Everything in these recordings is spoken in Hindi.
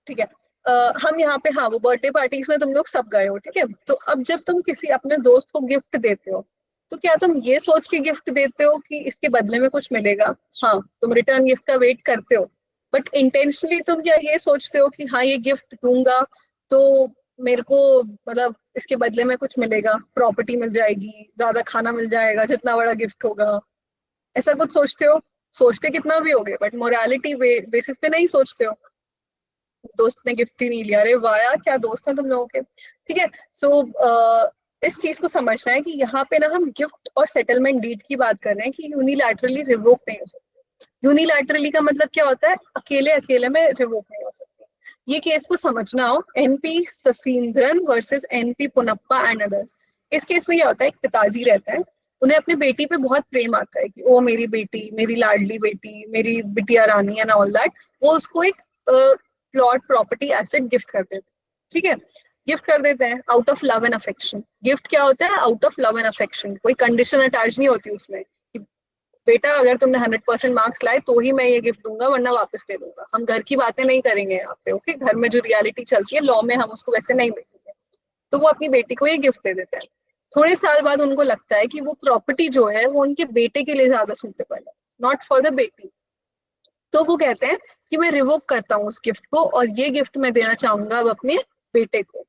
ठीक है। हम यहाँ पे, हाँ वो बर्थडे पार्टीज में तुम लोग सब गए हो, ठीक है। तो अब जब तुम किसी अपने दोस्त को गिफ्ट देते हो, तो क्या तुम ये सोच के गिफ्ट देते हो कि इसके बदले में कुछ मिलेगा? हाँ, तुम रिटर्न गिफ्ट का वेट करते हो, बट इंटेंशनली तुम क्या ये सोचते हो कि हाँ ये गिफ्ट दूंगा तो मेरे को मतलब इसके बदले में कुछ मिलेगा, प्रॉपर्टी मिल जाएगी, ज्यादा खाना मिल जाएगा जितना बड़ा गिफ्ट होगा, ऐसा कुछ सोचते हो? सोचते कितना भी होगे, बट मोरालिटी बेसिस पे नहीं सोचते हो। दोस्त ने गिफ्ट ही नहीं लिया, अरे वाह यार क्या दोस्त हैं तुम लोगों के। ठीक है। सो इस चीज को समझना है कि यहाँ पे ना हम गिफ्ट और सेटलमेंट डीड की बात कर रहे हैं कि यूनिलैटरली रिवोक नहीं हो सकती। यूनिलैटरली का मतलब क्या होता है? अकेले अकेले में रिवोक नहीं हो सकती। ये केस को समझना हो, NP Sasindran versus NP Punappa and others. इस केस में क्या होता है, एक पिताजी रहता है, उन्हें अपनी बेटी पे बहुत प्रेम आता है कि ओ मेरी बेटी, मेरी लाडली बेटी, मेरी बिटिया रानी एंड ऑल दैट। वो उसको एक प्लॉट प्रॉपर्टी एसेट गिफ्ट कर देते हैं। ठीक है, गिफ्ट कर देते हैं out of love and affection. Gift क्या होता है? Out of love and affection, कोई कंडीशन अटैच नहीं होती उसमें कि बेटा अगर तुमने 100% मार्क्स लाए तो ही मैं ये गिफ्ट दूंगा वरना वापस दे दूंगा। हम घर की बातें नहीं करेंगे यहाँ पे, ओके? घर में जो रियलिटी चलती है लॉ में हम उसको वैसे नहीं देखेंगे। तो वो अपनी बेटी को ये गिफ्ट दे देते हैं। थोड़े साल बाद उनको लगता है कि वो प्रॉपर्टी जो है वो उनके बेटे के लिए ज्यादा सूटेबल है, नॉट फॉर द बेटी। तो वो कहते हैं कि मैं रिवोक करता हूँ उस गिफ्ट को और ये गिफ्ट मैं देना चाहूंगा अब अपने बेटे को।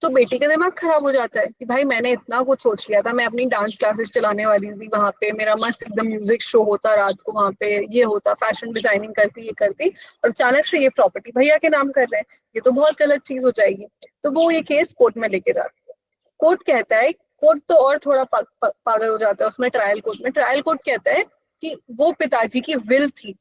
तो बेटी का दिमाग खराब हो जाता है कि भाई मैंने इतना कुछ सोच लिया था, मैं अपनी डांस क्लासेस चलाने वाली थी वहां पे, मेरा मस्त एकदम म्यूजिक शो होता रात को वहां पे, ये होता, फैशन डिजाइनिंग करती, ये करती, और अचानक से ये प्रॉपर्टी भैया के नाम कर रहे हैं, ये तो बहुत गलत चीज हो जाएगी। तो वो ये केस कोर्ट में लेके जाती है। कोर्ट कहता है, कोर्ट तो और थोड़ा पागल हो जाता है उसमें, ट्रायल कोर्ट में, ट्रायल कोर्ट कहता है कि वो पिताजी की विल थी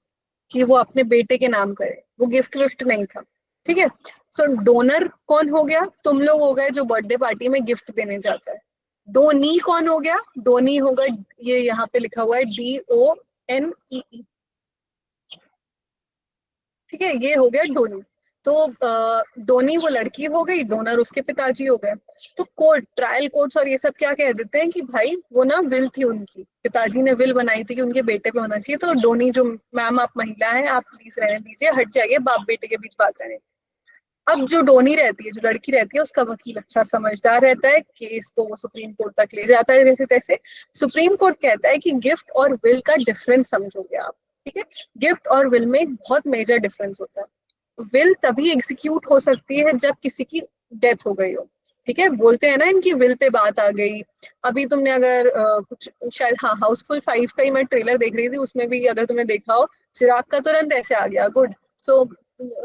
कि वो अपने बेटे के नाम करे, वो गिफ्ट विफ्ट नहीं था। ठीक है। सो डोनर कौन हो गया? तुम लोग हो गए जो बर्थडे पार्टी में गिफ्ट देने जाता है। डोनी कौन हो गया? डोनी होगा, ये यहाँ पे लिखा हुआ है DONEE। ठीक है, ये हो गया डोनी। तो डोनी वो लड़की हो गई, डोनर उसके पिताजी हो गए। तो कोर्ट, ट्रायल कोर्ट्स और ये सब क्या कह देते हैं कि भाई वो ना विल थी उनकी, पिताजी ने विल बनाई थी कि उनके बेटे पे होना चाहिए, तो डोनी जो, मैम आप महिला हैं आप प्लीज रहने दीजिए, हट जाइए, बाप बेटे के बीच बात करें। अब जो डोनी रहती है, जो लड़की रहती है, उसका वकील अच्छा समझदार रहता है, केस को वो सुप्रीम कोर्ट तक ले जाता है जैसे तैसे। सुप्रीम कोर्ट कहता है कि गिफ्ट और विल का डिफरेंस समझोगे आप। ठीक है, गिफ्ट और विल में एक बहुत मेजर डिफरेंस होता है। विल तभी एग्जीक्यूट हो सकती है जब किसी की डेथ हो गई हो। ठीक है, बोलते हैं ना इनकी विल पे बात आ गई। अभी तुमने अगर कुछ शायद, हाँ, हाउसफुल 5 का ही मैं ट्रेलर देख रही थी, उसमें भी अगर तुमने देखा हो, चिराग का तुरंत ऐसे आ गया, गुड। सो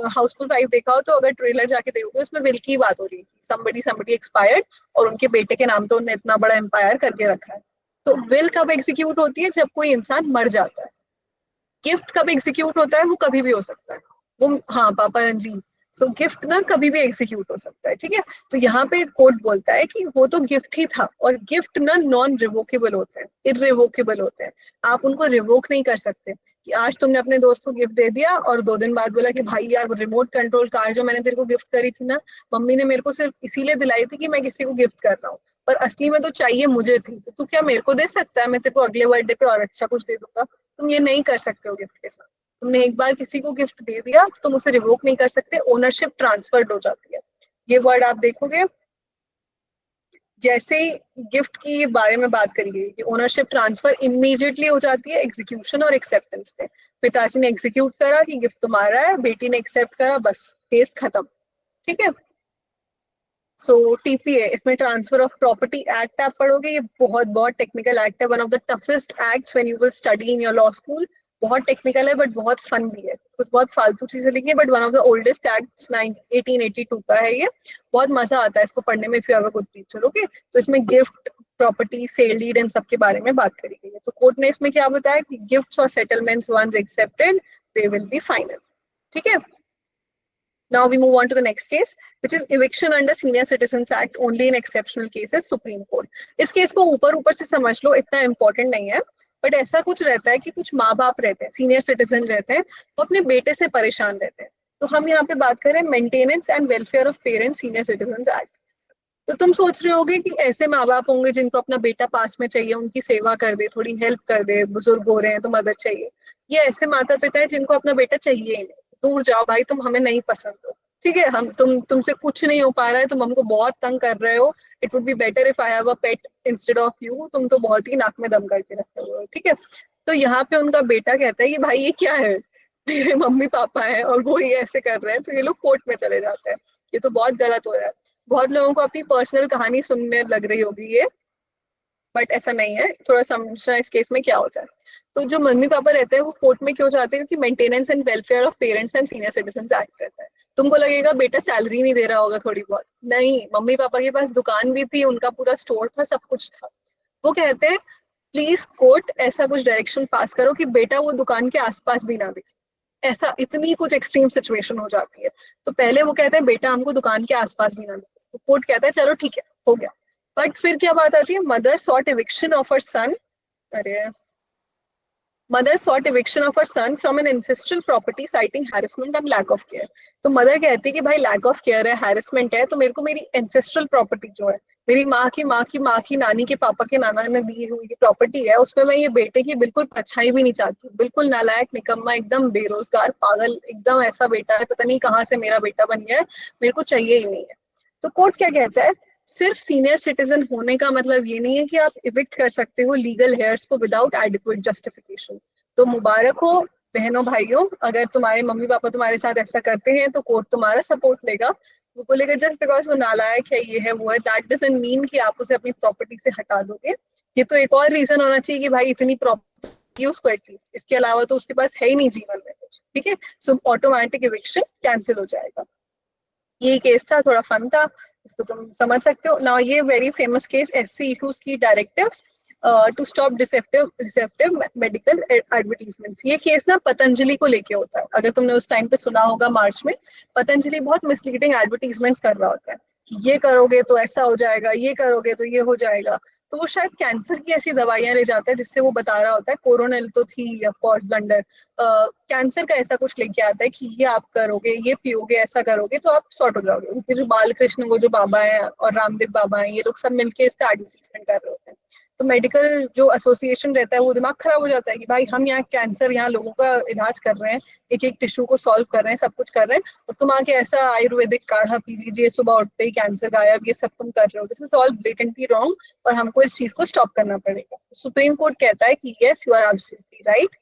हाउसफुल 5 देखा हो तो अगर ट्रेलर जाके देखोगे उसमें विल की बात हो रही है, समबडी समबडी एक्सपायर्ड और उनके बेटे के नाम पे उन्होंने इतना बड़ा एम्पायर करके रखा है। तो विल कब एग्जीक्यूट होती है? जब कोई इंसान मर जाता है। गिफ्ट कब एग्जीक्यूट होता है? वो कभी भी हो सकता है। वो, हाँ पापा रंजीत, सो गिफ्ट ना कभी भी एग्जीक्यूट हो सकता है। ठीक है। तो यहाँ पे कोर्ट बोलता है कि वो तो गिफ्ट ही था, और गिफ्ट ना नॉन रिवोकेबल होते हैं, इरिवोकेबल होते हैं। आप उनको रिवोक नहीं कर सकते कि आज तुमने अपने दोस्त को गिफ्ट दे दिया और 2 दिन बाद बोला कि भाई यार वो रिमोट कंट्रोल कार जो मैंने तेरे को गिफ्ट करी थी ना, मम्मी ने मेरे को सिर्फ इसीलिए दिलाई थी कि मैं किसी को गिफ्ट कर रहा हूँ, पर असली में तो चाहिए मुझे थी, तो तू क्या मेरे को दे सकता है? मैं तेरे को अगले बर्थडे पे और अच्छा कुछ दे दूंगा। तुम ये नहीं कर सकते हो गिफ्ट के साथ। तुमने एक बार किसी को गिफ्ट दे दिया तो तुम उसे रिवोक नहीं कर सकते, ओनरशिप ट्रांसफर्ड हो जाती है। ये वर्ड आप देखोगे जैसे ही गिफ्ट की बारे में बात करी गई कि ओनरशिप ट्रांसफर इमीडिएटली हो जाती है एग्जीक्यूशन और एक्सेप्टेंस पे। पिताजी ने एग्जीक्यूट करा कि गिफ्ट तुम्हारा है, बेटी ने एक्सेप्ट करा, बस केस खत्म। ठीक है। सो TPA, इसमें ट्रांसफर ऑफ प्रॉपर्टी एक्ट आप पढ़ोगे, ये बहुत बहुत टेक्निकल एक्ट है, one of the toughest acts when you will study in your law school. बहुत टेक्निकल है बट बहुत फन भी है, कुछ बहुत फालतू चीजें लिखी है, but one of the oldest acts 1882 का है ये। बहुत मजा आता है इसको पढ़ने में, if you have a good teacher, okay. तो इसमें गिफ्ट, प्रॉपर्टी, सेल डीड, इन सब के बारे में बात करी गई है। तो कोर्ट ने इसमें क्या बताया कि गिफ्ट्स और settlements once accepted, they will be final. ठीक है। Now we move on to the next case, which is eviction under Senior Citizens Act only in exceptional cases, Supreme Court. इस केस को ऊपर ऊपर से समझ लो, इतना इंपॉर्टेंट नहीं है, बट ऐसा कुछ रहता है कि कुछ माँ बाप रहते हैं, सीनियर सिटीजन रहते हैं, वो अपने बेटे से परेशान रहते हैं। तो हम यहाँ पे बात करें maintenance and welfare of parents senior citizen act. तो तुम सोच रहे होगे कि ऐसे माँ बाप होंगे जिनको अपना बेटा पास में चाहिए, उनकी सेवा कर दे, थोड़ी हेल्प कर दे, बुजुर्ग हो रहे हैं तो मदद चाहिए। ये ऐसे माता पिता है जिनको अपना बेटा चाहिए ही नहीं, दूर जाओ भाई, तुम हमें नहीं पसंद हो। ठीक है, हम तुमसे कुछ नहीं हो पा रहा है, तुम हमको बहुत तंग कर रहे हो, it would be better if I have a pet instead of you, तुम तो बहुत ही नाक में दम करके रखते हो, ठीक है। तो यहाँ पे उनका बेटा कहता है कि भाई ये क्या है, तेरे मम्मी पापा है और वो ये ऐसे कर रहे हैं, तो ये लोग कोर्ट में चले जाते हैं, ये तो बहुत गलत हो रहा है। बहुत लोगों को अपनी पर्सनल कहानी सुनने लग रही होगी ये, बट ऐसा नहीं है, थोड़ा समझना इस केस में क्या होता है। तो जो मम्मी पापा रहते हैं वो कोर्ट में क्यों जाते हैं, क्योंकि maintenance and welfare of parents and senior citizen act रहता है। तुमको लगेगा बेटा सैलरी नहीं दे रहा होगा थोड़ी बहुत, नहीं, मम्मी पापा के पास दुकान भी थी, उनका पूरा स्टोर था, सब कुछ था। वो कहते हैं प्लीज कोर्ट ऐसा कुछ डायरेक्शन पास करो कि बेटा वो दुकान के आसपास भी ना दिखे, ऐसा इतनी कुछ एक्सट्रीम सिचुएशन हो जाती है। तो पहले वो कहते हैं बेटा हमको दुकान के आसपास भी ना दिखे, तो कोर्ट कहता है चलो ठीक है, हो गया। बट फिर क्या बात आती है, mother sought eviction of her son, अरे, mother sought eviction of her son from an ancestral property citing harassment and lack of care। तो मदर कहती है कि भाई लैक ऑफ केयर है, हैरेसमेंट है, तो मेरे को मेरी एंसेस्ट्रल प्रॉपर्टी जो है, मेरी माँ की माँ की माँ की नानी के पापा के नाना ने दी हुई प्रॉपर्टी है, उसमें मैं ये बेटे की बिल्कुल परछाई भी नहीं चाहती, बिल्कुल नालायक निकम्मा एकदम बेरोजगार पागल एकदम ऐसा बेटा है, पता नहीं कहाँ से मेरा बेटा बन गया है, मेरे को चाहिए ही नहीं है। तो कोर्ट क्या कहता है, सिर्फ सीनियर सिटीजन होने का मतलब ये नहीं है कि आप इविक्ट कर सकते हो लीगल हेयर्स को विदाउट एडिक्वेट जस्टिफिकेशन। तो मुबारक हो बहनों भाइयों, अगर तुम्हारे मम्मी पापा तुम्हारे साथ ऐसा करते हैं तो कोर्ट तुम्हारा सपोर्ट लेगा। वो बोलेगा जस्ट बिकॉज वो नालायक है, ये है वो है, दैट डजंट मीन कि आप उसे अपनी प्रॉपर्टी से हटा दोगे। ये तो एक और रीजन होना चाहिए कि भाई इतनी प्रॉपर्टी उसको एटलीस्ट, इसके अलावा तो उसके पास है ही नहीं जीवन में कुछ, ठीक है। सो ऑटोमेटिक इविक्शन कैंसिल हो जाएगा। ये केस था, थोड़ा फन था, इसको तुम समझ सकते हो ना। ये very famous case SC issues की directives to stop deceptive medical advertisements, ये केस ना पतंजलि को लेके होता है। अगर तुमने उस टाइम पे सुना होगा मार्च में, पतंजलि बहुत मिसलीडिंग एडवर्टीजमेंट्स कर रहा होता है कि ये करोगे तो ऐसा हो जाएगा, ये करोगे तो ये हो जाएगा। तो वो शायद कैंसर की ऐसी दवाइयां ले जाता है जिससे वो बता रहा होता है, कोरोनल तो थी ऑफ कोर्स ब्लंडर, कैंसर का ऐसा कुछ लेके आता है कि ये आप करोगे, ये पियोगे, ऐसा करोगे तो आप सॉर्ट हो जाओगे। उनके जो बालकृष्ण वो जो बाबा है और रामदेव बाबा है, ये लोग सब मिलके इसका एडवर्टीजमेंट कर रहे होते हैं। तो मेडिकल जो एसोसिएशन रहता है वो दिमाग खराब हो जाता है कि भाई हम यहाँ कैंसर, यहाँ लोगों का इलाज कर रहे हैं, एक एक टिश्यू को सॉल्व कर रहे हैं, सब कुछ कर रहे हैं, और तुम आके ऐसा आयुर्वेदिक काढ़ा पी लीजिए सुबह उठते ही कैंसर गायब, ये सब तुम कर रहे हो, this is all blatantly wrong, और हमको इस चीज को स्टॉप करना पड़ेगा। सुप्रीम कोर्ट कहता है कि yes you are absolutely right.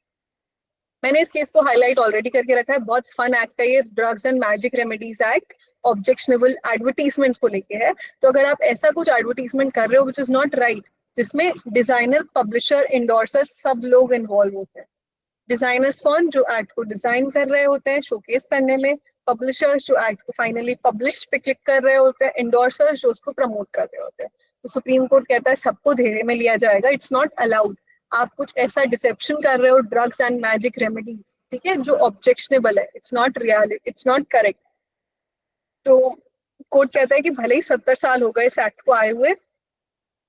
मैंने इस केस को हाईलाइट ऑलरेडी करके रखा है, बहुत फन एक्ट है ये, drugs and magic remedies act, objectionable advertisements को लेके है। तो अगर आप ऐसा कुछ एडवर्टीजमेंट कर रहे हो विच इज नॉट राइट, जिसमें डिजाइनर पब्लिशर इंडोर्सर सब लोग इन्वॉल्व होते हैं। डिजाइनर्स कौन, जो एक्ट को डिजाइन कर रहे होते हैं शोकेस करने में, पब्लिशर्स जो एक्ट को फाइनली पब्लिश पे क्लिक कर रहे होते हैं, इंडोर्सर्स जो उसको प्रमोट कर रहे होते हैं। तो सुप्रीम कोर्ट कहता है सबको घेरे में लिया जाएगा, इट्स नॉट अलाउड। आप कुछ ऐसा डिसेप्शन कर रहे हो ड्रग्स एंड मैजिक रेमेडीज, ठीक है, जो ऑब्जेक्शनेबल है, it's not reality, it's not correct. तो कोर्ट कहता है कि भले ही 70 साल हो गए इस एक्ट को आए हुए,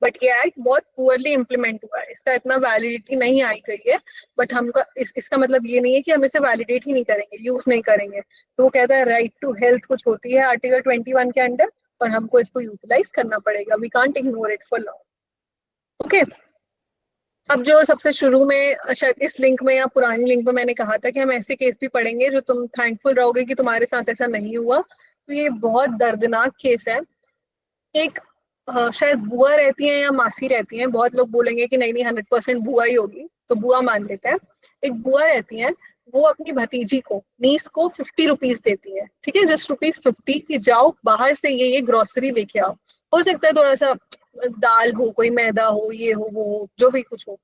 बट ये एक्ट बहुत पुअरली इम्प्लीमेंट हुआ है, इसका इतना वैलिडिटी नहीं आई गई है। बट हमका इसका मतलब ये नहीं है कि हम इसे वैलिडेट ही नहीं करेंगे, यूज नहीं करेंगे। तो वो कहता है राइट टू हेल्थ कुछ होती है आर्टिकल 21 के अंडर, और हमको इसको यूटिलाइज करना पड़ेगा, we can't ignore it for long. Okay, अब जो सबसे शुरू में शायद इस लिंक में या पुरानी लिंक में मैंने कहा था कि हम ऐसे केस भी पढ़ेंगे जो तुम थैंकफुल रहोगे कि तुम्हारे साथ ऐसा नहीं हुआ, तो ये बहुत दर्दनाक केस है। एक शायद बुआ रहती है या मासी रहती है, बहुत लोग बोलेंगे कि नहीं नहीं 100% बुआ ही होगी, तो बुआ मान लेते हैं। एक बुआ रहती है, वो अपनी भतीजी को, नीस को 50 रुपीज देती है, ठीक है, जस्ट ₹50 कि जाओ बाहर से ये ग्रोसरी लेके आओ। हो सकता है थोड़ा सा दाल हो, कोई मैदा हो, ये हो वो हो, जो भी कुछ हो।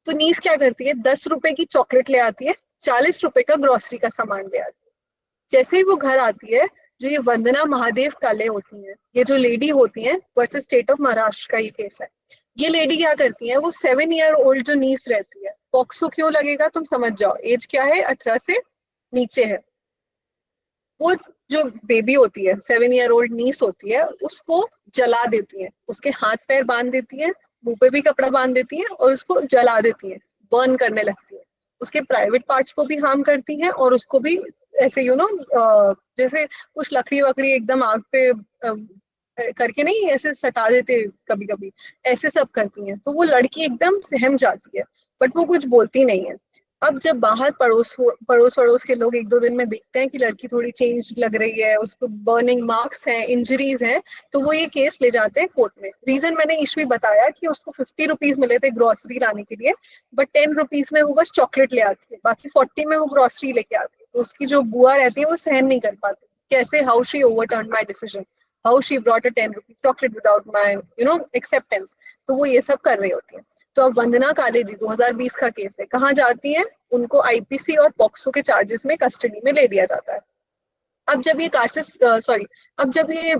तो नीस क्या करती है, 10 रुपए की चॉकलेट ले आती है, 40 रुपए का ग्रोसरी का सामान ले आती है। जैसे ही वो घर आती है, जो ये वंदना महादेव काले होती हैं, ये जो लेडी होती हैं वर्सेस स्टेट ऑफ महाराष्ट्र का ये केस है। ये लेडी क्या करती है, वो 7 ईयर ओल्ड जो नीस रहती है, पॉक्सो क्यों लगेगा तुम समझ जाओ, एज क्या है, 18 से नीचे है। वो जो बेबी होती है, 7 ईयर ओल्ड नीस होती है, उसको जला देती है, उसके हाथ पैर बांध देती है, मुंह पे भी कपड़ा बांध देती है, और उसको जला देती है, बर्न करने लगती है। उसके प्राइवेट पार्ट्स को भी हार्म करती है, और उसको भी ऐसे जैसे कुछ लकड़ी वकड़ी एकदम आग पे करके नहीं ऐसे सटा देते कभी कभी, ऐसे सब करती हैं। तो वो लड़की एकदम सहम जाती है, बट वो कुछ बोलती नहीं है। अब जब बाहर पड़ोस पड़ोस के लोग एक दो दिन में देखते हैं कि लड़की थोड़ी चेंज लग रही है, उसको बर्निंग मार्क्स हैं, इंजरीज हैं, तो वो ये केस ले जाते हैं कोर्ट में। रीजन मैंने ईशवी बताया कि उसको 50 रुपीज मिले थे ग्रोसरी लाने के लिए, बट 10 रुपीज में वो बस चॉकलेट ले आती है, बाकी 40 में वो ग्रोसरी लेके आती है। तो उसकी जो बुआ रहती है वो सहन नहीं कर पाती, कैसे, how she overturn my decision, how she brought a 10 rupees chocolate without my acceptance. तो वो ये सब कर रही होती है। तो अब वंदना कालेजी 2020 का केस है, कहाँ जाती है, उनको आईपीसी और पॉक्सो के चार्जेस में कस्टडी में ले लिया जाता है। अब जब ये कार्सेस सॉरी अब जब ये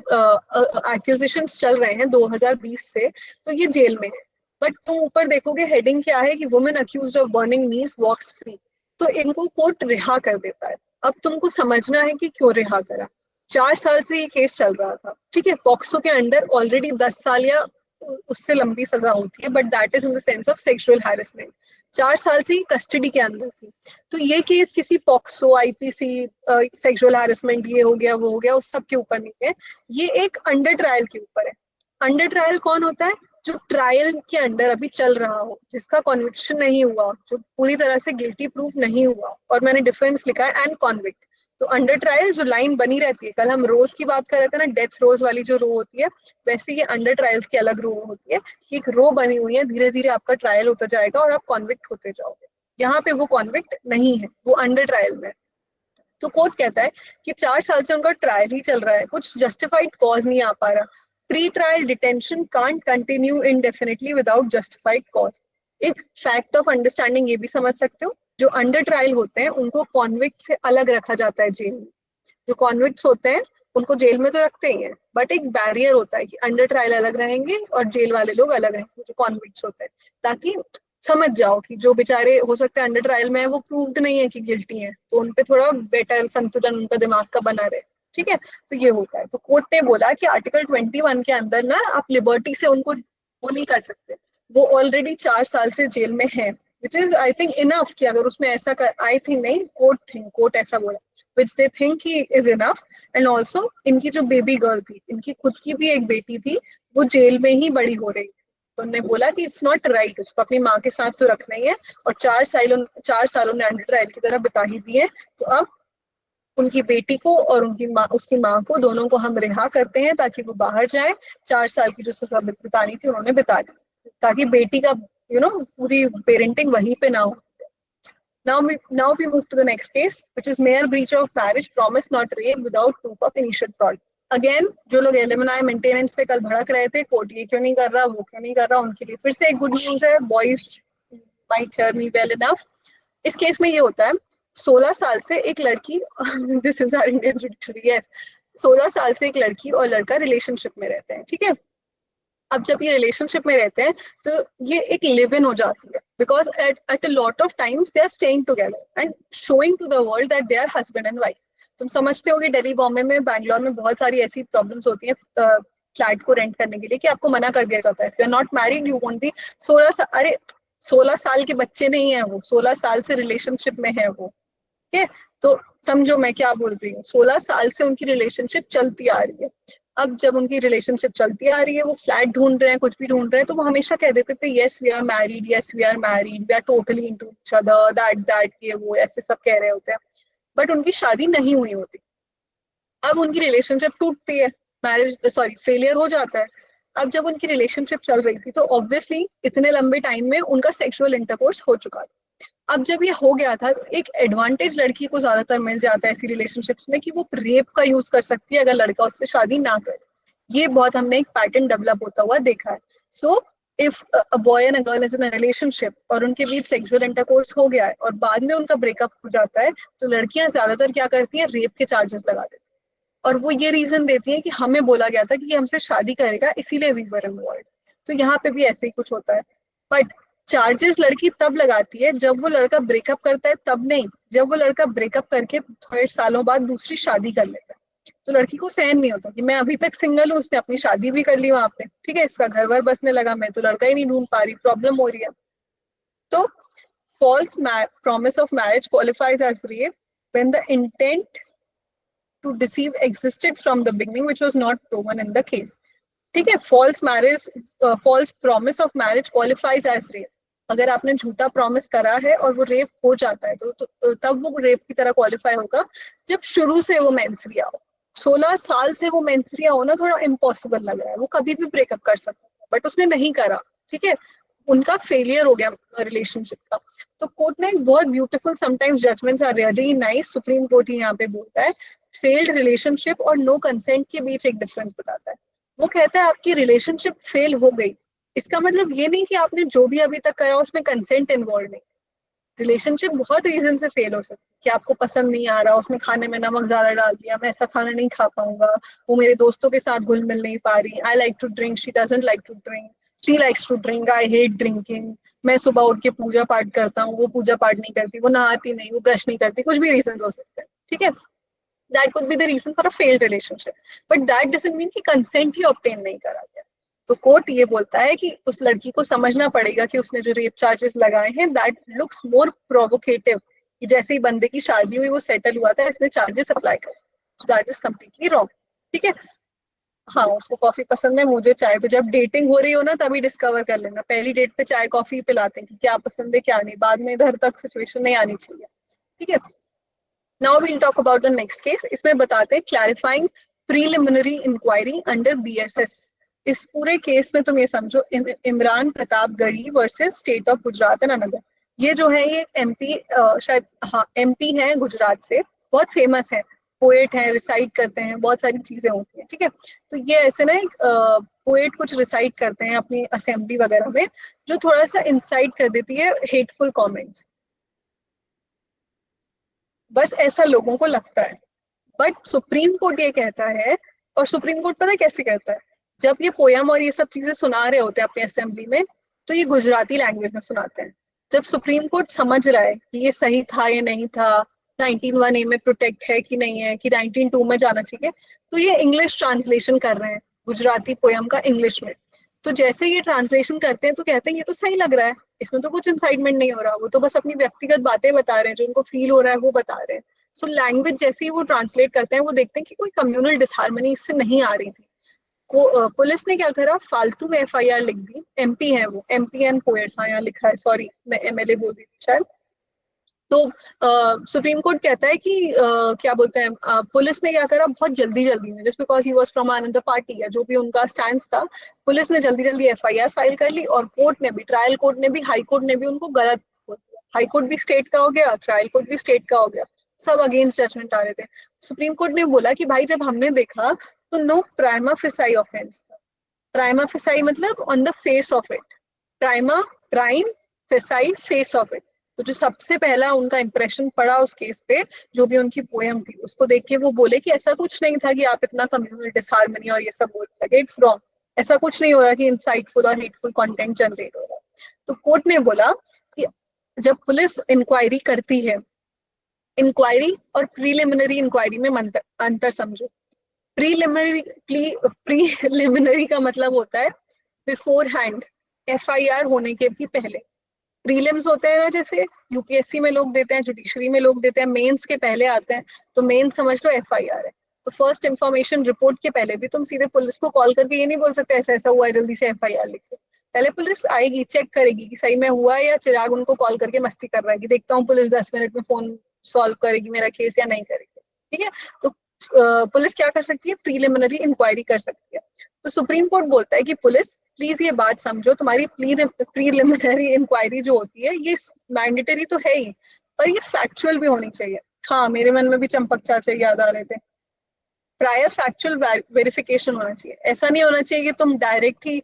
एक्यूजिशन चल रहे हैं 2020 से, तो ये जेल में है। बट तुम ऊपर देखोगे हेडिंग क्या है कि women accused of burning niece walks free. तो इनको कोर्ट रिहा कर देता है। अब तुमको समझना है कि क्यों रिहा करा। 4 साल से ये केस चल रहा था, ठीक है, पॉक्सो के अंडर ऑलरेडी 10 साल या उससे लंबी सजा होती है, but that is in the sense of sexual harassment. 4 साल से ही कस्टडी के अंदर थी। तो ये केस किसी पॉक्सो, आईपीसी, सेक्सुअल हैरेसमेंट, ये हो गया वो हो गया, उस सब के ऊपर नहीं है। ये एक अंडर ट्रायल के ऊपर है। अंडर ट्रायल कौन होता है? जो ट्रायल के अंडर अभी चल रहा हो, जिसका कॉन्विक्शन नहीं हुआ, जो पूरी तरह से गिल्टी प्रूफ नहीं हुआ, और मैंने डिफरेंस लिखा है एंड कॉन्विक्ट। तो अंडर ट्रायल जो लाइन बनी रहती है, कल हम रोज की बात कर रहे थे ना, डेथ रोज वाली जो रो होती है, वैसे ये अंडर ट्रायल्स की अलग रो होती है कि एक रो बनी हुई है, धीरे धीरे आपका ट्रायल होता जाएगा और आप कॉन्विक्ट होते जाओगे। यहाँ पे वो कॉन्विक्ट नहीं है, वो अंडर ट्रायल में। तो कोर्ट कहता है कि 4 साल से उनका ट्रायल ही चल रहा है, कुछ जस्टिफाइड कॉज नहीं आ पा रहा। Pre trial detention can't continue indefinitely without justified cause. एक फैक्ट ऑफ अंडरस्टैंडिंग ये भी समझ सकते हो, जो अंडर ट्रायल होते हैं उनको कॉन्विक्ट से अलग रखा जाता है जेल में। जो कॉन्विक्ट्स होते हैं उनको जेल में तो रखते ही हैं, बट एक बैरियर होता है कि अंडर ट्रायल अलग रहेंगे और जेल वाले लोग अलग रहेंगे, जो कॉन्विक्ट्स होते हैं, ताकि समझ जाओ कि जो बेचारे हो सकते हैं अंडर ट्रायल में है, वो प्रूव्ड नहीं है कि गिल्टी है, तो उनपे थोड़ा बेटर संतुलन उनका दिमाग का बना रहे। ठीक है, तो ये होता है। तो कोर्ट ने बोला कि आर्टिकल 21 के अंदर ना आप लिबर्टी से उनको वो नहीं कर सकते, वो ऑलरेडी 4 साल से जेल में है, which is I think enough. कि अगर उसने ऐसा कर, आई थिंक नहीं, कोर्ट ऐसा बोला, which they think he is enough. And also इनकी जो बेबी गर्ल थी, इनकी खुद की भी एक बेटी थी, वो जेल में ही बड़ी हो रही थी। तो उन्होंने बोला कि इट्स नॉट राइट, उसको अपनी माँ के साथ तो रखना ही है, और 4 साल उन्हें अंडर ट्रायल की तरह बिता ही दिए। तो अब उनकी बेटी को और उनकी माँ, उसकी माँ को, दोनों को हम रिहा करते हैं ताकि वो बाहर जाए। 4 साल की जो सजा बितानी थी उन्होंने बिता दी, ताकि बेटी का पूरी पेरेंटिंग वहीं पे ना हो। Now we move to the next case, which is mere breach of marriage, promise not rape without proof of initial fraud. Again जो लोग एलिमनाई मेंटेनेंस पे कल भड़क रहे थे, कोर्ट ये क्यों नहीं कर रहा, वो क्यों नहीं कर रहा, उनके लिए फिर से एक गुड न्यूज है। Boys might hear me well enough. इस केस में ये होता है, 16 साल से एक लड़की this is our Indian judiciary, yes, 16 साल से एक लड़की और लड़का रिलेशनशिप में रहते हैं, ठीक है। अब जब ये रिलेशनशिप में रहते हैं तो ये एक लिव इन हो जाती है, because at a lot of times they are staying together and showing to the world that they are husband and wife. तुम समझते हो कि दिल्ली, बॉम्बे में, बैंगलोर में बहुत सारी ऐसी प्रॉब्लम्स होती है फ्लैट को रेंट करने के लिए, कि आपको मना कर दिया जाता है, you are not married you won't be. 16 साल, अरे 16 साल के बच्चे नहीं है वो, 16 साल से रिलेशनशिप में है वो, ठीक है। तो समझो मैं क्या बोल रही हूँ, 16 साल से उनकी रिलेशनशिप चलती आ रही है। अब जब उनकी रिलेशनशिप चलती आ रही है, वो फ्लैट ढूंढ रहे हैं, कुछ भी ढूंढ रहे हैं, तो वो हमेशा कह देते थे yes we are married, yes we are married, we are totally into each other, that ये वो ऐसे सब कह रहे होते हैं, बट उनकी शादी नहीं हुई होती। अब उनकी रिलेशनशिप टूटती है, मैरिज सॉरी फेलियर हो जाता है। अब जब उनकी रिलेशनशिप चल रही थी तो ऑब्वियसली इतने लंबे टाइम में उनका सेक्सुअल इंटरकोर्स हो चुका था। अब जब ये हो गया था, एक एडवांटेज लड़की को ज्यादातर मिल जाता है ऐसी रिलेशनशिप्स में, कि वो रेप का यूज कर सकती है अगर लड़का उससे शादी ना करे। ये बहुत हमने एक पैटर्न डेवलप होता हुआ देखा है। So if a boy and a girl is in a relationship और उनके बीच सेक्सुअल इंटरकोर्स हो गया है और बाद में उनका ब्रेकअप हो जाता है, तो लड़कियां ज्यादातर क्या करती हैं, रेप के चार्जेस लगा देती हैं। और वो ये रीजन देती है कि हमें बोला गया था कि हमसे शादी करेगा, इसीलिए वी वर इन्वॉल्व। तो यहाँ पे भी ऐसे ही कुछ होता है। बट चार्जेस लड़की तब लगाती है जब वो लड़का ब्रेकअप करता है, तब नहीं, जब वो लड़का ब्रेकअप करके थोड़े सालों बाद दूसरी शादी कर लेता है। तो लड़की को सहन नहीं होता कि मैं अभी तक सिंगल हूँ, उसने अपनी शादी भी कर ली वहां पे, ठीक है, इसका घर भर बसने लगा, मैं तो लड़का ही नहीं ढूंढ पा रही, प्रॉब्लम हो रही है। तो false promise of marriage qualifies as rape when the intent to deceive existed from the beginning, which was not proven in the case. ठीक है, false marriage, false promise of marriage qualifies as rape. अगर आपने झूठा प्रॉमिस करा है और वो रेप हो जाता है तो तब वो रेप की तरह क्वालिफाई होगा जब शुरू से वो मेंस लिया हो। 16 साल से वो मेंस लिया हो ना, थोड़ा इम्पॉसिबल लग रहा है, वो कभी भी ब्रेकअप कर सकता है, बट उसने नहीं करा, ठीक है, उनका फेलियर हो गया रिलेशनशिप का। तो कोर्ट ने एक बहुत beautiful, sometimes judgments are really nice, supreme court ही यहाँ पे बोलता है, फेल्ड रिलेशनशिप और नो कंसेंट के बीच एक डिफरेंस बताता है। वो कहता है आपकी रिलेशनशिप फेल हो गई, इसका मतलब ये नहीं कि आपने जो भी अभी तक करा उसमें कंसेंट इन्वॉल्व नहीं। रिलेशनशिप बहुत रीजन से फेल हो सकती है, कि आपको पसंद नहीं आ रहा, उसने खाने में नमक ज्यादा डाल दिया, मैं ऐसा खाना नहीं खा पाऊंगा, वो मेरे दोस्तों के साथ घुल मिल नहीं पा रही, I like to drink, she doesn't like to drink, she likes to drink, I hate drinking, मैं सुबह उठ के पूजा पाठ करता हूँ, वो पूजा पाठ नहीं करती, वो नहाती नहीं, वो ब्रश नहीं करती, कुछ भी रीजन हो सकते हैं, ठीक है। That could be the reason for a failed relationship, but that doesn't mean कि कंसेंट ही ऑब्टेन नहीं करा गया। तो कोर्ट ये बोलता है कि उस लड़की को समझना पड़ेगा कि उसने जो रेप चार्जेस लगाए हैं, दैट लुक्स मोर प्रोवोकेटिव, कि जैसे ही बंदे की शादी हुई, वो सेटल हुआ था, इसने चार्जेस अप्लाई करे, दैट इज कम्प्लीटली रॉन्ग, ठीक है। हाँ, उसको कॉफी पसंद है, मुझे चाय, तो जब डेटिंग हो रही हो ना तभी डिस्कवर कर लेना, पहली डेट पे चाय कॉफी पिलाते हैं कि क्या पसंद है क्या नहीं, बाद में इधर तक सिचुएशन नहीं आनी चाहिए, ठीक है। Now we'll talk about the next case. इसमें बताते हैं clarifying preliminary inquiry under BSS. इस पूरे केस में तुम ये समझो, Imran Pratapgarhi versus state of Gujarat and another. ये जो है ये एमपी, शायद हाँ एमपी है गुजरात से, बहुत फेमस है, पोएट है, रिसाइट करते हैं, बहुत सारी चीजें होती हैं, ठीक है। तो ये ऐसे ना एक पोएट कुछ रिसाइट करते हैं अपनी असेंबली वगैरह में, जो थोड़ा सा इंसाइट कर देती है हेटफुल कमेंट्स, बस ऐसा लोगों को लगता है। बट सुप्रीम कोर्ट ये कहता है, और सुप्रीम कोर्ट पता है कैसे कहता है, जब ये पोयम और ये सब चीजें सुना रहे होते हैं अपनी असेंबली में, तो ये गुजराती लैंग्वेज में सुनाते हैं। जब सुप्रीम कोर्ट समझ रहा है कि ये सही था या नहीं था, 19(1) में प्रोटेक्ट है कि नहीं है, कि 19(2) में जाना चाहिए, तो ये इंग्लिश ट्रांसलेशन कर रहे हैं गुजराती पोयम का इंग्लिश में। तो जैसे ये ट्रांसलेशन करते हैं तो कहते हैं ये तो सही लग रहा है, इसमें तो कुछ इंसाइटमेंट नहीं हो रहा, वो तो बस अपनी व्यक्तिगत बातें बता रहे हैं, जो उनको फील हो रहा है वो बता रहे हैं। सो लैंग्वेज जैसे ही वो ट्रांसलेट करते हैं, वो देखते हैं कि कोई कम्युनल डिसहार्मनी इससे नहीं आ रही थी। पुलिस ने क्या करा, फालतू में एफआईआर लिख दी, एमपी है वो, एमपी एंड पोएट, हाँ यहाँ लिखा है, सॉरी मैं एमएलए बोल रही थी शायद। तो सुप्रीम कोर्ट कहता है कि क्या बोलते हैं, पुलिस ने क्या करा, बहुत जल्दी जल्दी में, just because he was from another party, या जो भी उनका स्टैंड था, पुलिस ने जल्दी जल्दी एफआईआर फाइल कर ली, और कोर्ट ने भी, ट्रायल कोर्ट ने भी, हाई कोर्ट ने भी उनको गलत बोल दिया। हाई कोर्ट भी स्टेट का हो गया, ट्रायल कोर्ट भी स्टेट का हो गया, सब अगेंस्ट जजमेंट आ रहे थे। सुप्रीम कोर्ट ने बोला कि भाई जब हमने देखा तो नो प्राइमा फेसाई ऑफेंस था। प्राइमा फेसाई मतलब on the face of it, prima, prime, facie, face of it. तो जो सबसे पहला उनका इंप्रेशन पड़ा उस केस पे, जो भी उनकी पोएम थी, उसको देख के वो बोले कि ऐसा कुछ नहीं था कि आप इतना कम्युनल डिसहार्मनी और ये सब बोलने लगे, इट्स रॉन्ग, ऐसा कुछ नहीं हो रहा कि इंसाइटफुल और हेटफुल कंटेंट जनरेट हो रहा है। तो कोर्ट ने बोला कि जब पुलिस इंक्वायरी करती है, इंक्वायरी और प्रीलिमिनरी इंक्वायरी में अंतर समझो। प्रीलिमिनरी, प्रीलिमिनरी का मतलब होता है बिफोर हैंड, एफआईआर होने के भी पहले। प्रीलिम्स होते हैं ना, जैसे यूपीएससी में लोग देते हैं, जुडिशरी में लोग देते हैं, मेंस के पहले आते हैं, तो मेन समझ लो एफआईआर है। तो फर्स्ट इंफॉर्मेशन रिपोर्ट के पहले भी तुम सीधे पुलिस को कॉल करके ये नहीं बोल सकते ऐसा ऐसा हुआ है, जल्दी से एफआईआर लिखो। पहले पुलिस आएगी, चेक करेगी कि सही में हुआ है, या चिराग उनको कॉल करके मस्ती कर रहा है कि देखता हूँ पुलिस 10 मिनट में फोन सॉल्व करेगी मेरा केस या नहीं करेगी, ठीक है। तो पुलिस क्या कर सकती है, प्रीलिमिनरी इंक्वायरी कर सकती है। तो सुप्रीम कोर्ट बोलता है कि पुलिस प्लीज ये बात समझो, तुम्हारी प्रीलिमिनरी इंक्वायरी जो होती है ये मैंडेटरी तो है ही, पर ये फैक्चुअल भी होनी चाहिए। हाँ, मेरे मन में भी चंपक चाचा याद आ रहे थे। प्रायर फैक्चुअल वेरिफिकेशन होना चाहिए, ऐसा नहीं होना चाहिए कि तुम डायरेक्ट ही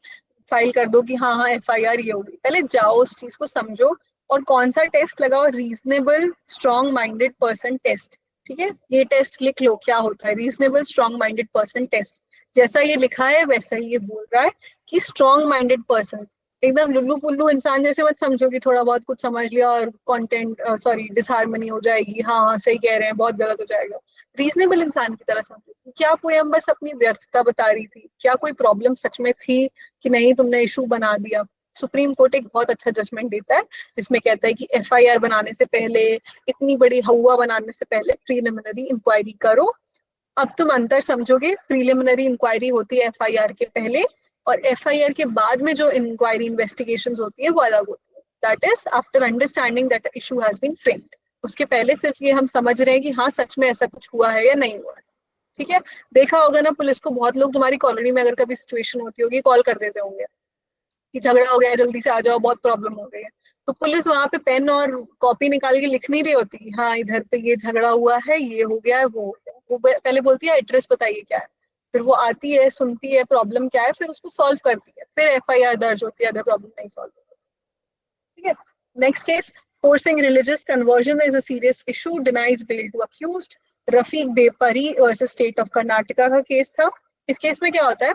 फाइल कर दो कि हाँ हाँ एफआईआर ये होगी, पहले जाओ उस चीज को समझो, और कौन सा टेस्ट लगाओ, reasonable strong minded person test, ठीक है। ये टेस्ट लिख लो क्या होता है, reasonable strong minded person test. जैसा ये लिखा है वैसा ही ये बोल रहा है कि स्ट्रॉन्ग माइंडेड पर्सन, एकदम लुल्लू पुल्लू इंसान जैसे मत समझो कि थोड़ा बहुत कुछ समझ लिया और कंटेंट, सॉरी, डिसहार्मनी हो जाएगी, हाँ हाँ सही कह रहे हैं, बहुत गलत हो जाएगा। रीजनेबल इंसान की तरह समझो कि क्या पोयम बस अपनी व्यर्थता बता रही थी, क्या कोई प्रॉब्लम सच में थी कि नहीं, तुमने इशू बना दिया। सुप्रीम कोर्ट एक बहुत अच्छा जजमेंट देता है, जिसमें कहता है कि एफआईआर बनाने से पहले, इतनी बड़ी हवा बनाने से पहले प्रीलिमिनरी इंक्वायरी करो। अब तुम अंतर समझोगे, प्रीलिमिनरी इंक्वायरी होती है एफआईआर के पहले, और एफआईआर के बाद में जो इंक्वायरी इन्वेस्टिगेशंस होती है वो अलग होती है। That is after understanding that issue has been framed. उसके पहले सिर्फ ये हम समझ रहे हैं कि हाँ सच में ऐसा कुछ हुआ है या नहीं हुआ है। ठीक है, देखा होगा ना पुलिस को बहुत लोग, तुम्हारी कॉलोनी में अगर कभी सिचुएशन होती होगी कॉल कर देते होंगे कि झगड़ा हो गया है जल्दी से आ जाओ बहुत प्रॉब्लम हो गई है, तो पुलिस वहां पे पेन और कॉपी निकाल के लिख नहीं रही होती हाँ इधर पे ये झगड़ा हुआ है, ये हो गया है, वो हो गया। वो पहले बोलती है एड्रेस बताइए क्या है, फिर वो आती है सुनती है प्रॉब्लम क्या है, फिर उसको सॉल्व करती है, फिर एफआईआर दर्ज होती है अगर प्रॉब्लम नहीं सॉल्व होती। ठीक है, next case, forcing religious conversion is a serious issue, denies bail to accused। Rafiq Bepari versus state of Karnataka का केस था। इस केस में क्या होता है,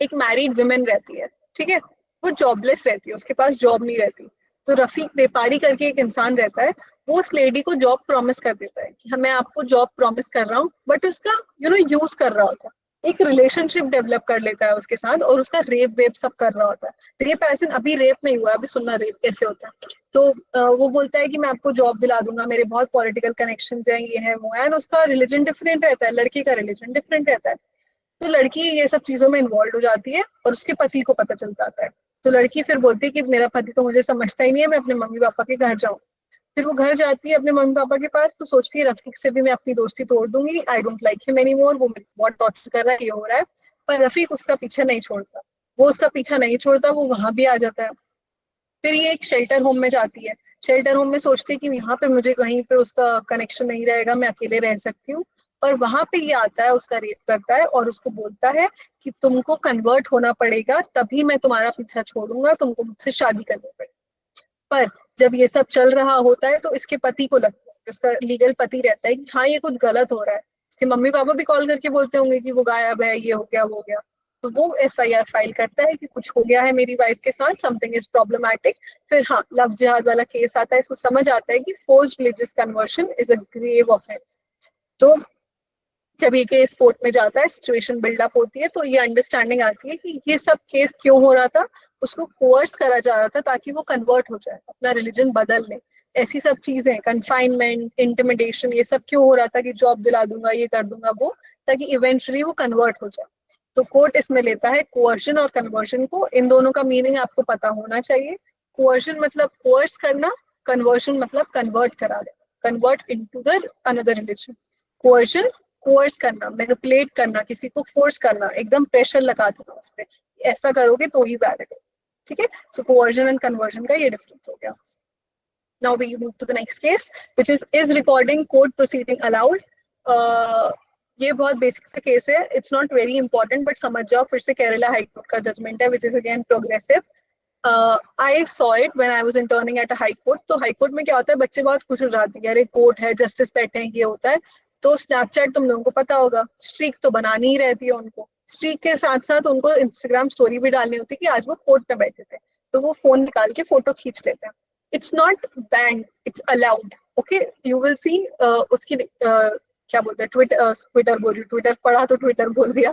एक मैरिड वुमेन रहती है, ठीक है, वो जॉबलेस रहती है, उसके पास जॉब नहीं रहती। तो रफीक बेपारी करके एक इंसान रहता है, वो उस लेडी को जॉब प्रॉमिस कर देता है कि मैं आपको जॉब प्रॉमिस कर रहा हूँ, बट उसका यूज कर रहा होता है, एक रिलेशनशिप डेवलप कर लेता है उसके साथ, और उसका रेप वेप सब कर रहा होता है। रेप ऐसे अभी रेप नहीं हुआ, अभी सुनना रेप कैसे होता है। तो वो बोलता है कि मैं आपको जॉब दिला दूंगा, मेरे बहुत पॉलिटिकल कनेक्शन हैं, ये है वो है, उसका रिलीजन डिफरेंट रहता है, लड़की का रिलीजन डिफरेंट रहता है। तो लड़की ये सब चीजों में इन्वॉल्व हो जाती है और उसके पति को पता चल जाता है। तो लड़की फिर बोलती है कि मेरा पति तो मुझे समझता ही नहीं है, मैं अपने मम्मी पापा के घर जाऊँ। फिर वो घर जाती है अपने मम्मी पापा के पास, तो सोचती है रफीक से भी मैं अपनी दोस्ती तोड़ दूंगी, I don't like him any more, वो मुझे बहुत टॉर्चर कर रहा है, ये हो रहा है। पर रफीक उसका पीछा नहीं छोड़ता, वो उसका पीछा नहीं छोड़ता, वो वहां भी आ जाता है। फिर ये एक शेल्टर होम में जाती है, शेल्टर होम में सोचती है कि यहाँ पे मुझे कहीं पे उसका कनेक्शन नहीं रहेगा, मैं अकेले रह सकती हूँ। और वहां पे ये आता है, उसका रेप करता है और उसको बोलता है कि तुमको कन्वर्ट होना पड़ेगा तभी मैं तुम्हारा पीछा छोड़ूंगा, तुमको मुझसे शादी करनी पड़ेगी। पर जब ये सब चल रहा होता है तो इसके पति को लगता है, उसका लीगल पति रहता है कि हाँ ये कुछ गलत हो रहा है। इसके मम्मी पापा भी कॉल करके बोलते होंगे कि वो गायब है, ये हो गया वो हो गया। तो वो एफआईआर फाइल करता है कि कुछ हो गया है मेरी वाइफ के साथ, समथिंग इज प्रॉब्लमैटिक। फिर हाँ लव जिहाद वाला केस आता है, इसको समझ आता है कि forced religious conversion is a grave offence. तो जब ये केस कोर्ट में जाता है, सिचुएशन बिल्डअप होती है, तो ये अंडरस्टैंडिंग आती है कि ये सब केस क्यों हो रहा था, उसको कोर्स करा जा रहा था ताकि वो कन्वर्ट हो जाए, अपना रिलीजन बदल ले। ऐसी सब चीजें, कन्फाइनमेंट, इंटिमिडेशन, ये सब क्यों हो रहा था कि जॉब दिला दूंगा, ये कर दूंगा वो, ताकि इवेंचुअली वो कन्वर्ट हो जाए। तो कोर्ट इसमें लेता है कोअर्शन और कन्वर्शन को, इन दोनों का मीनिंग आपको पता होना चाहिए। कोअर्शन मतलब कोर्स करना, कन्वर्शन मतलब कन्वर्ट करा देना, convert into the another religion. Coercion course करना, मैनिपुलेट करना, किसी को फोर्स करना, एकदम प्रेशर लगा देना उस पर, ऐसा करोगे तो ही वैलिड है। ठीक है, सो कोवर्जन एंड कन्वर्जन का ये डिफरेंस हो गया। Now we move to the next case which is recording court proceeding allowed. ये बहुत बेसिक सा केस है, it's not very important, but समझ जाओ, फिर से केरला हाई कोर्ट का जजमेंट है which is again progressive. I saw it when I was interning at a high court. तो हाई कोर्ट में क्या होता है, बच्चे बहुत खुश हो जाते हैं, अरे कोर्ट है, जस्टिस बैठे हैं, ये होता है। तो स्नैपचैट तुम लोगों को पता होगा, स्ट्रीक तो बनानी ही रहती है उनको, स्ट्रीक के साथ साथ उनको इंस्टाग्राम स्टोरी भी डालनी होती है कि आज वो कोर्ट में बैठे थे, तो वो फोन निकाल के फोटो खींच लेते हैं। It's not band, it's allowed. Okay, you will see उसकी क्या बोलते हैं, ट्विटर ट्विटर बोल रही हूँ, ट्विटर पढ़ा तो ट्विटर बोल दिया,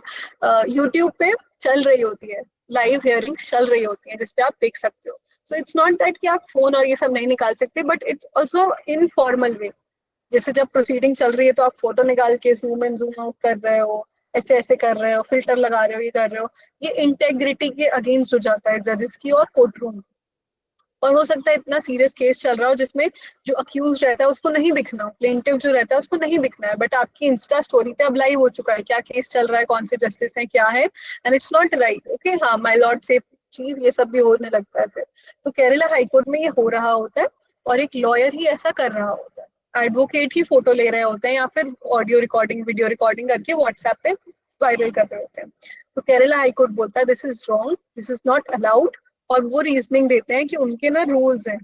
यूट्यूब पे चल रही होती है, लाइव हियरिंग्स चल रही होती हैं जिसपे आप देख सकते हो। सो इट्स नॉट दैट कि आप फोन और ये सब नहीं निकाल सकते, बट इट्स ऑल्सो इनफॉर्मल वे। जैसे जब प्रोसीडिंग चल रही है तो आप फोटो निकाल के जूम इन जूम आउट कर रहे हो, ऐसे ऐसे कर रहे हो, फिल्टर लगा रहे हो, ये कर रहे हो, ये इंटेग्रिटी के अगेंस्ट हो जाता है जजेस की और कोर्ट रूम। और हो सकता है इतना सीरियस केस चल रहा हो जिसमें जो अक्यूज रहता है उसको नहीं दिखना, प्लेंटिव जो रहता है उसको नहीं दिखना है, बट आपकी इंस्टा स्टोरी पे अब लाइव हो चुका है क्या केस चल रहा है, कौन से जस्टिस है, क्या है, and it's not right. Okay, हाँ माय लॉर्ड से चीज, ये सब भी होने लगता है फिर। तो केरला हाईकोर्ट में ये हो रहा होता है और एक लॉयर ही ऐसा कर रहा होता है, एडवोकेट ही फोटो ले रहे होते हैं या फिर ऑडियो रिकॉर्डिंग वीडियो रिकॉर्डिंग करके व्हाट्सएप पे वायरल कर रहे होते हैं। तो केरला हाईकोर्ट बोलता है this is wrong, this is not allowed, और वो रीजनिंग देते हैं कि उनके ना रूल्स हैं।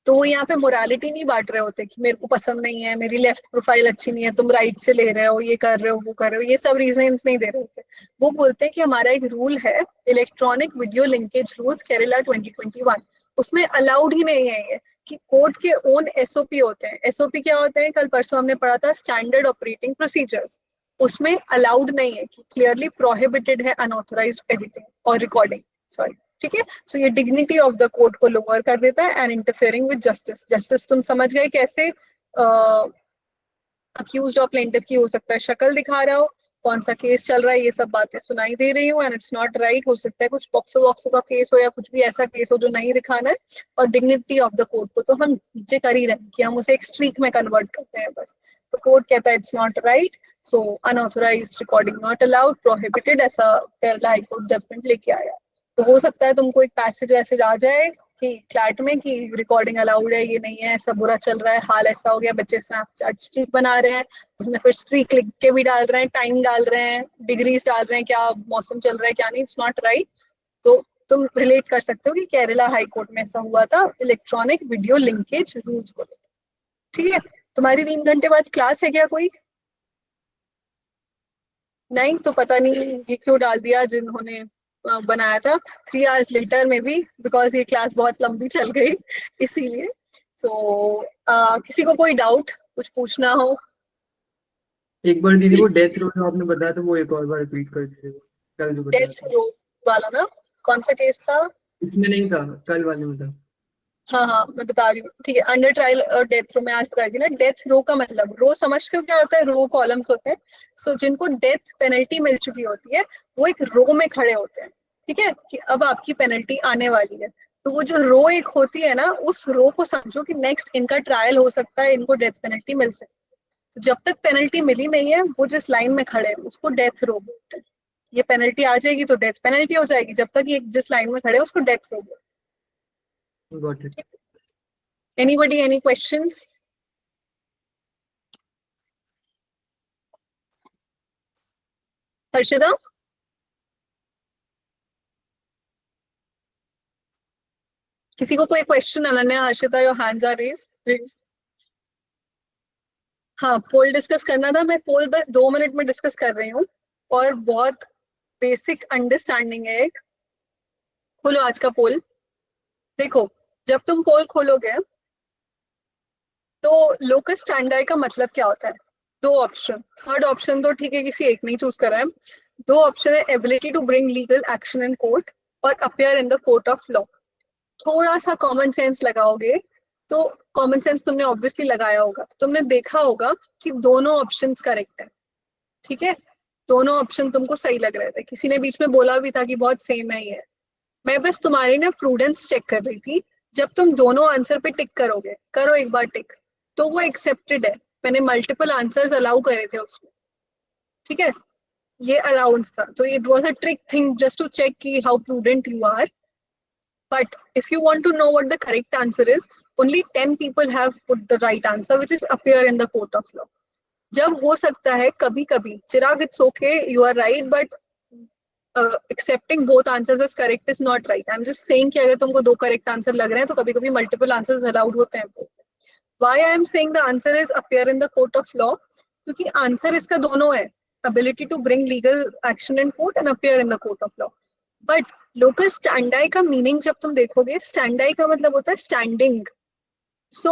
तो वो यहाँ पे मोरालिटी नहीं बांट रहे होते कि मेरे को पसंद नहीं है, मेरी लेफ्ट प्रोफाइल अच्छी नहीं है, तुम राइट से ले रहे हो, ये कर रहे हो, वो कर रहे हो, ये सब रीजंस नहीं दे रहे होते। वो बोलते हैं कि हमारा एक रूल है, electronic video linkage rules Kerala 2021, उसमें अलाउड ही नहीं है ये, कि कोर्ट के ओन एसओपी होते हैं। एसओपी क्या होते हैं, कल परसों हमने पढ़ा था, स्टैंडर्ड ऑपरेटिंग प्रोसीजर्स, उसमें अलाउड नहीं है, कि क्लियरली प्रोहिबिटेड है अनऑथराइज्ड एडिटिंग और रिकॉर्डिंग, सॉरी। ठीक है, सो ये डिग्निटी ऑफ द कोर्ट को लोअर कर देता है and interfering with justice. Justice तुम समझ गए कैसे अक्यूज्ड और प्लेंटिफ की हो सकता है शक्ल दिखा रहा हो, कौन सा केस चल रहा है, ये सब बातें सुनाई दे रही हूँ, एंड इट्स नॉट राइट। हो सकता है कुछ पॉक्सो वॉक्सो का केस हो या कुछ भी ऐसा केस हो जो नहीं दिखाना है, और डिग्निटी ऑफ द कोर्ट को तो हम नीचे कर ही रहे हैं कि हम उसे एक स्ट्रीक में कन्वर्ट करते हैं बस। तो कोर्ट कहता है it's not right, so unauthorised recording not allowed, prohibited, ऐसा केरला हाईकोर्ट जजमेंट लेके आया। तो हो सकता है तुमको एक पैसेज वैसेज आ जाए कि क्लैट में कि रिकॉर्डिंग अलाउड है, ये नहीं है, ऐसा बुरा चल रहा है, हाल ऐसा हो गया, बच्चे स्नैपचैट स्ट्रीक बना रहे हैं, उसमें फिर स्ट्रीक लिख के भी डाल रहे हैं, टाइम डाल रहे हैं, डिग्रीज डाल रहे हैं, क्या मौसम चल रहा है क्या नहीं, इट्स नॉट राइट। तो तुम रिलेट कर सकते हो कि केरला हाई कोर्ट में ऐसा हुआ था इलेक्ट्रॉनिक वीडियो लिंकेज रूल्स को लेकर। ठीक है, तुम्हारी 3 घंटे बाद क्लास है क्या कोई? नहीं तो पता नहीं ये क्यों डाल दिया जिन्होंने बनाया था 3 आवर्स लेटर में भी, बिकॉज ये क्लास बहुत लंबी चल गई इसीलिए। सो किसी को कोई डाउट कुछ पूछना हो? एक बार दीदी वो डेथ रो जो आपने बताया था वो एक और बार रिपीट कर दीजिएगा, कल जो बताया डेथ था। रो वाला ना? कौन सा केस था? इसमें नहीं था, कल वाले में था। हाँ हाँ मैं बता रही हूँ, ठीक है। अंडर ट्रायल और डेथ रो में आज बताई थी ना। डेथ रो का मतलब, रो समझते हो क्या होता है? रो कॉलम्स होते हैं। सो जिनको डेथ पेनल्टी मिल चुकी होती है वो एक रो में खड़े होते हैं, ठीक है, कि अब आपकी पेनल्टी आने वाली है। तो वो जो रो एक होती है ना, उस रो को समझो कि नेक्स्ट इनका ट्रायल हो सकता है, इनको डेथ पेनल्टी मिल सकती है। तो जब तक पेनल्टी मिली नहीं है वो जिस लाइन में खड़े हैं उसको डेथ रो बोलते हैं। ये पेनल्टी आ जाएगी तो डेथ पेनल्टी हो जाएगी, जब तक ये जिस लाइन में खड़े हैं उसको डेथ रो बोलते गॉट इट। हैं। Anybody any questions? हर्षिता? किसी को कोई question? Ananya, Harshita, your hands are raised. हाँ, पोल डिस्कस करना था। मैं पोल बस 2 मिनट में डिस्कस कर रही हूँ, और बहुत बेसिक अंडरस्टैंडिंग है एक। खोलो आज का पोल। देखो, जब तुम पोल खोलोगे तो लोकस स्टैंडर्ड का मतलब क्या होता है? 2 ऑप्शन, थर्ड ऑप्शन तो ठीक है किसी एक नहीं चूज करा है। 2 ऑप्शन है, ability to bring legal action in court और appear in the court of law. थोड़ा सा कॉमन सेंस लगाओगे तो, कॉमन सेंस तुमने ऑब्वियसली लगाया होगा, तो तुमने देखा होगा कि दोनों ऑप्शंस करेक्ट है। ठीक है, दोनों ऑप्शन तुमको सही लग रहे थे। किसी ने बीच में बोला भी था कि बहुत सेम है ये। मैं बस तुम्हारी ना प्रूडेंस चेक कर रही थी। जब तुम दोनों आंसर पे टिक करोगे, करो एक बार टिक, तो वो एक्सेप्टेड है। मैंने मल्टीपल आंसर्स अलाउ करे थे उसमें, ठीक है, ये अलाउंस था। तो it was a trick thing just to check की how prudent you are. But if you want to know what the correct answer is, only 10 people have put the right answer, which is appear in the court of law. जब हो सकता है कभी कभी, Chirag, it's okay, you are right, but accepting both answers as correct is not right. I'm just saying कि अगर तुमको 2 करेक्ट आंसर लग रहे हैं तो कभी कभी मल्टीपल आंसर्स अलाउड होते हैं। Why I am saying the answer is appear in the court of law? क्योंकि आंसर इसका दोनों है, ability to bring legal action in court and appear in the court of law. But locus स्टैंडाई का मीनिंग जब तुम देखोगे, स्टैंडाई का मतलब होता है स्टैंडिंग। सो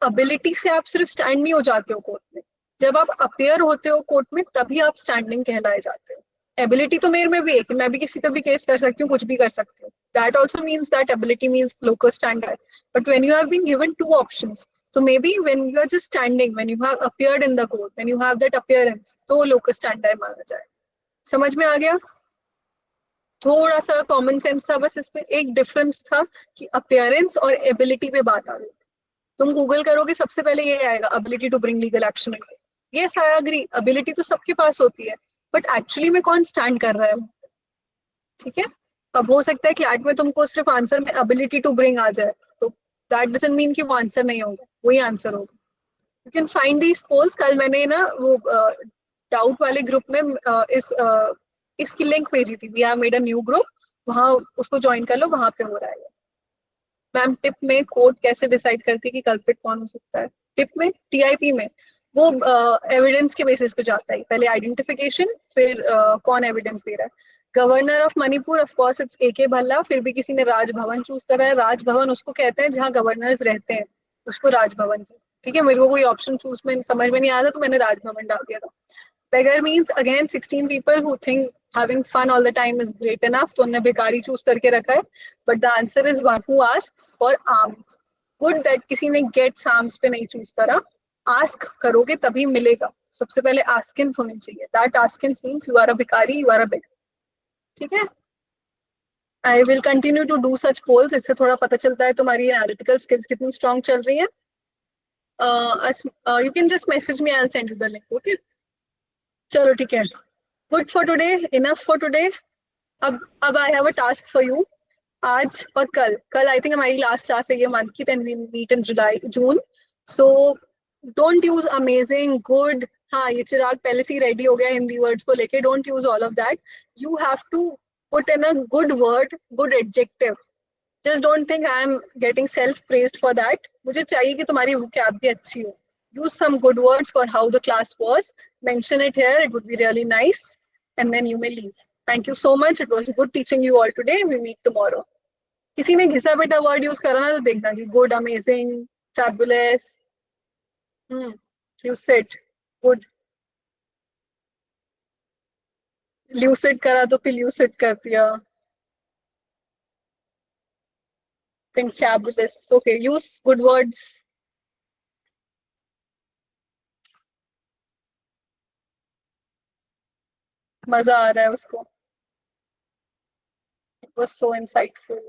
अबिलिटी से आप सिर्फ स्टैंड नहीं हो जाते हो कोर्ट में, जब आप अपेयर होते हो कोर्ट में तभी आप स्टैंडिंग कहलाए जाते हो। एबिलिटी तो मेरे में भी है कि मैं भी किसी पे भी केस कर सकती हूँ, कुछ भी कर सकती हूँ। That also means that ability means locus standi. But when you have been given 2 options, तो maybe when you are just standing, when you have appeared in the court, when you have that appearance, तो लोकस स्टैंडाई माना जाए। समझ में आ गया? थोड़ा सा कॉमन सेंस था बस, इसमें एक डिफरेंस था कि अपियरेंस और एबिलिटी पे बात आ रही थी। तुम गूगल करोगे सबसे पहले ये आएगा, ability to bring legal action. Yes I agree, ability तो सबके पास होती है, बट एक्चुअली में कौन स्टैंड कर रहा है? ठीक है, अब हो सकता है कि आज में तुमको सिर्फ आंसर में एबिलिटी टू ब्रिंग आ जाए, तो दैट डजंट मीन कि वो आंसर नहीं होगा, वही आंसर होगा। You can find these polls. कल मैंने ना वो डाउट वाले ग्रुप में इसकी लिंक भेजी थी। We have made a new group, वहां उसको ज्वाइन कर लो, वहां पे हो रहा है। मैम, टिप में कोर्ट कैसे डिसाइड करती है कि कल्प्रिट कौन हो सकता है? टिप में, टीआईपी में, वो एविडेंस के बेसिस पे जाता है। पहले आइडेंटिफिकेशन, फिर कौन एविडेंस दे रहा है। Governor of Manipur, of course it's A K Bhalla. फिर भी किसी ने राजभवन चूज करा है। राजभवन उसको कहते हैं जहाँ गवर्नर्स रहते हैं, उसको राजभवन की। ठीक है, मेरे को कोई ऑप्शन चूज में समझ में नहीं आया था तो मैंने राजभवन डाल दिया था। beggar means again 16 people who think having fun all the time is great enough, तो उन्होंने बेकारी चूज करके रखा है। but the answer is one who asks for alms. good that किसी ने gets alms पे नहीं चूज करा। ask करोगे तभी मिलेगा, सबसे पहले आस्किन्स होनी चाहिए. That askings means you are a भिखारी, यू आर अ बेग. ठीक है. I will continue to do such polls. इससे थोड़ा पता चलता है तुम्हारी एनालिटिकल स्किल्स कितनी स्ट्रांग चल रही है. You can just message me, I will send you the link. Okay, चलो ठीक है. Good for today, enough for today. अब I have a task for you. आज और कल, कल आई थिंक हमारी लास्ट क्लास है ये मंथ की. Then we meet in July June. So don't use amazing, good. हाँ, ये चिराग पहले से ही रेडी हो गया हिंदी वर्ड्स को लेके. Don't use all of that. You have to put in a good word, good adjective. Just don't think I am getting self praised for that. मुझे चाहिए कि तुम्हारी vocab भी अच्छी हो. Use some good words for how the class was. Mention it here, it would be really nice. And then you may leave. Thank you so much. It was good teaching you all today. We meet tomorrow. किसी ने घिसा पिटा वर्ड यूज करा ना तो देखना कि good, amazing, fabulous. Lucid, good. Lucid करा तो पिल्यूसिड कर दिया. Fantabulous. Okay, use good words. मजा आ रहा है उसको. It was so insightful.